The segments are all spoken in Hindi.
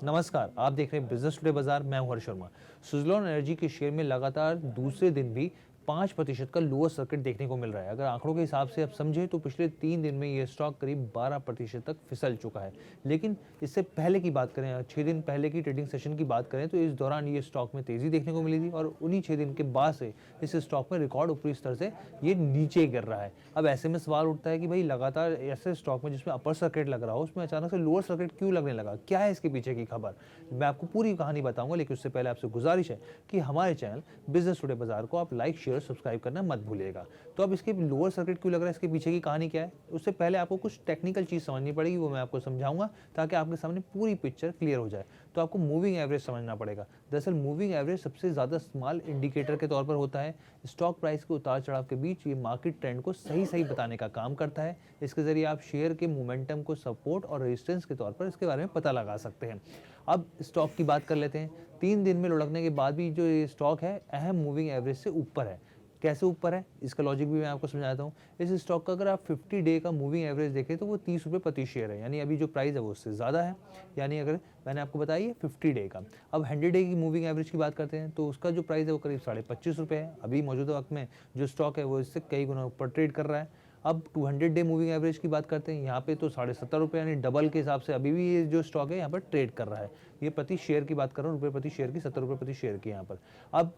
नमस्कार, आप देख रहे हैं बिजनेस टुडे बाजार। मैं हूं हर्ष शर्मा। सुज़लोन एनर्जी के शेयर में लगातार दूसरे दिन भी 5% का लोअर सर्किट देखने को मिल रहा है। अगर आंकड़ों के हिसाब से आप समझें तो पिछले 3 दिन में ये स्टॉक करीब 12% तक फिसल चुका है। लेकिन इससे पहले की बात करें, 6 दिन पहले की ट्रेडिंग सेशन की बात करें तो इस दौरान ये स्टॉक में तेजी देखने को मिली थी और उन्हीं 6 दिन के बाद से इस स्टॉक में रिकॉर्ड ऊपरी स्तर से ये नीचे गिर रहा है। अब ऐसे में सवाल उठता है कि भाई लगातार ऐसे स्टॉक में जिसमें अपर सर्किट लग रहा हो उसमें अचानक से लोअर सर्किट क्यों लगने लगा, क्या है इसके पीछे की खबर। मैं आपको पूरी कहानी बताऊंगा, लेकिन उससे पहले आपसे गुजारिश है कि हमारे चैनल बिजनेस टुडे बाजार को आप लाइक, शेयर, सब्सक्राइब करना मत भूलिएगा। तो अब इसके लोअर सर्किट क्यों लग रहा है, इसके पीछे की कहानी क्या है, उससे पहले आपको कुछ टेक्निकल चीज़ समझनी पड़ेगी, वो मैं आपको समझाऊंगा ताकि आपके सामने पूरी पिक्चर क्लियर हो जाए। तो आपको मूविंग एवरेज समझना पड़ेगा। दरअसल मूविंग एवरेज सबसे ज़्यादा इस्तेमाल इंडिकेटर के तौर पर होता है। स्टॉक प्राइस के उतार चढ़ाव के बीच ये मार्केट ट्रेंड को सही बताने का काम करता है। इसके जरिए आप शेयर के मोमेंटम को सपोर्ट और रेजिस्टेंस के तौर पर इसके बारे में पता लगा सकते हैं। अब स्टॉक की बात कर लेते हैं। 3 दिन में लुढ़कने के बाद भी जो ये स्टॉक है अहम मूविंग एवरेज से ऊपर है। कैसे ऊपर है, इसका लॉजिक भी मैं आपको समझाता हूँ। इस स्टॉक का अगर आप 50 डे का मूविंग एवरेज देखें तो वो 30 रुपये प्रति शेयर है, यानी अभी जो प्राइस है वो उससे ज़्यादा है। यानी अगर मैंने आपको बताया 50 डे का, अब 100 डे की मूविंग एवरेज की बात करते हैं तो उसका जो प्राइस है वो करीब 25.5 रुपये है। अभी मौजूदा वक्त में जो स्टॉक है वो इससे कई गुना ऊपर ट्रेड कर रहा है। अब 200 डे मूविंग एवरेज की बात करते हैं, यहाँ पे तो 70.5 रुपये यानी डबल के हिसाब से अभी भी ये जो स्टॉक है यहाँ पर ट्रेड कर रहा है। ये प्रति शेयर की बात कर रहा हूँ, रुपये प्रति शेयर की, 70 रुपये प्रति शेयर की यहाँ पर। अब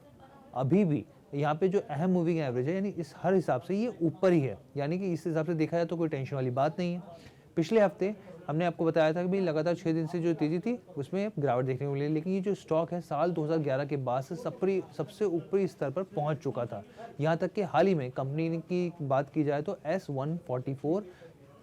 अभी भी यहाँ पे जो अहम मूविंग एवरेज है यानी इस हर हिसाब से ये ऊपर ही है, यानी कि इस हिसाब से देखा जाए तो कोई टेंशन वाली बात नहीं है। पिछले हफ्ते हमने आपको बताया था कि भाई लगातार 6 दिन से जो तेजी थी उसमें गिरावट देखने को मिली, लेकिन ये जो स्टॉक है साल 2011 के बाद से सबसे ऊपरी स्तर पर पहुंच चुका था। यहाँ तक कि हाल ही में कंपनी की बात की जाए तो S144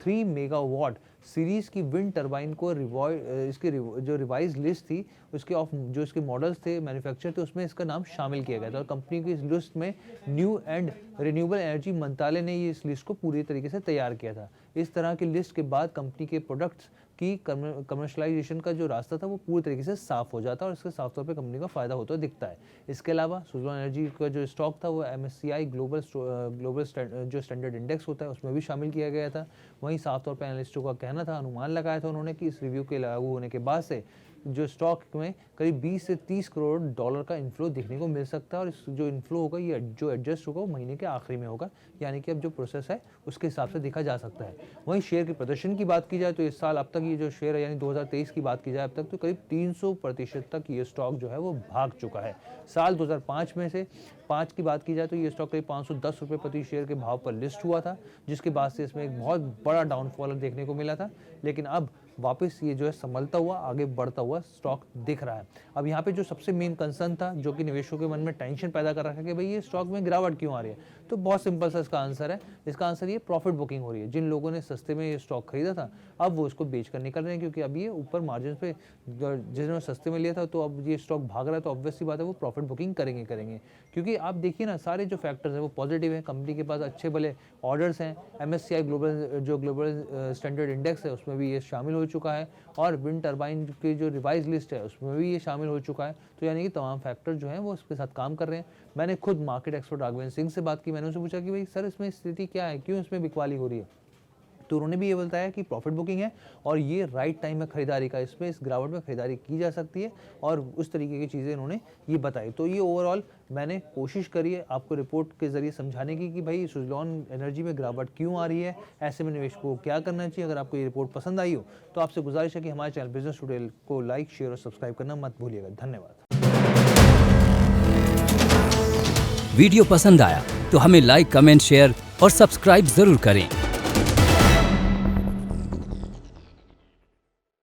3 मेगावाट सीरीज की विंड टरबाइन को इसकी जो रिवाइज लिस्ट थी उसके जो इसके मॉडल्स थे, मैन्युफैक्चर थे, उसमें इसका नाम शामिल किया गया था और कंपनी की इस लिस्ट में न्यू एंड रिन्यूएबल एनर्जी मंत्रालय ने ये इस लिस्ट को पूरी तरीके से तैयार किया था। इस तरह की लिस्ट के बाद कंपनी के प्रोडक्ट्स की कमर्शलाइजेशन का जो रास्ता था वो पूरी तरीके से साफ हो जाता है और इसके साफ तौर पे कंपनी का फायदा होता दिखता है। इसके अलावा सुज़लोन एनर्जी का जो स्टॉक था वो MSCI ग्लोबल जो स्टैंडर्ड इंडेक्स होता है उसमें भी शामिल किया गया था। वहीं साफ तौर पर एनालिस्टों का कहना था, अनुमान लगाया था उन्होंने कि इस रिव्यू के लागू होने के बाद से जो स्टॉक में करीब 20 से 30 करोड़ डॉलर का इन्फ्लो देखने को मिल सकता है और इस जो इन्फ्लो होगा ये जो एडजस्ट होगा वो महीने के आखिरी में होगा, यानी कि अब जो प्रोसेस है उसके हिसाब से देखा जा सकता है। वहीं शेयर के प्रदर्शन की बात की जाए तो इस साल अब तक ये जो शेयर है यानी 2023 की बात की जाए अब तक तो करीब 300% तक ये स्टॉक जो है वो भाग चुका है। साल 2005 में से 5 की बात की जाए तो ये स्टॉक करीब 510 रुपये प्रति शेयर के भाव पर लिस्ट हुआ था, जिसके बाद से इसमें एक बहुत बड़ा डाउनफॉल देखने को मिला था। लेकिन अब वापस ये जो है संभलता हुआ आगे बढ़ता हुआ स्टॉक दिख रहा है। अब यहाँ पे जो सबसे मेन कंसर्न था जो कि निवेशकों के मन में टेंशन पैदा कर रखा है कि भाई ये स्टॉक में गिरावट क्यों आ रही है, तो बहुत सिंपल सा इसका आंसर है। इसका आंसर ये प्रॉफिट बुकिंग हो रही है। जिन लोगों ने सस्ते में ये स्टॉक खरीदा था अब वो इसको बेच कर निकल रहे हैं, क्योंकि अब ये ऊपर मार्जिन पे जिन्होंने सस्ते में लिया था तो अब ये स्टॉक भाग रहा है, तो ऑब्वियस सी बात है वो प्रॉफिट बुकिंग करेंगे। क्योंकि आप देखिए ना, सारे जो फैक्टर्स हैं वो पॉजिटिव है। कंपनी के पास अच्छे भले ऑर्डर्स हैं। MSCI ग्लोबल स्टैंडर्ड इंडेक्स है उसमें भी ये शामिल हो चुका है और विंड टरबाइन की जो रिवाइज लिस्ट है उसमें भी ये शामिल हो चुका है। तो यानी कि तमाम फैक्टर जो हैं वो इसके साथ काम कर रहे हैं। मैंने खुद मार्केट एक्सपर्ट राघवेंद्र सिंह से बात की, मैंने उनसे पूछा कि भाई सर इसमें स्थिति क्या है, क्यों इसमें बिकवाली हो रही है, तो उन्होंने भी ये बताया कि प्रॉफिट बुकिंग है और ये राइट टाइम में खरीदारी का, इसमें इस गिरावट में खरीदारी की जा सकती है और उस तरीके की चीज़ें इन्होंने ये बताई। तो ये ओवरऑल मैंने कोशिश करी है आपको रिपोर्ट के जरिए समझाने की कि भाई सुज़लोन एनर्जी में गिरावट क्यों आ रही है, ऐसे में निवेश को क्या करना चाहिए। अगर आपको ये रिपोर्ट पसंद आई हो तो आपसे गुजारिश है कि हमारे चैनल बिजनेस टुडे को लाइक, शेयर और सब्सक्राइब करना मत भूलिएगा। धन्यवाद। वीडियो पसंद आया तो हमें लाइक, कमेंट, शेयर और सब्सक्राइब जरूर करें।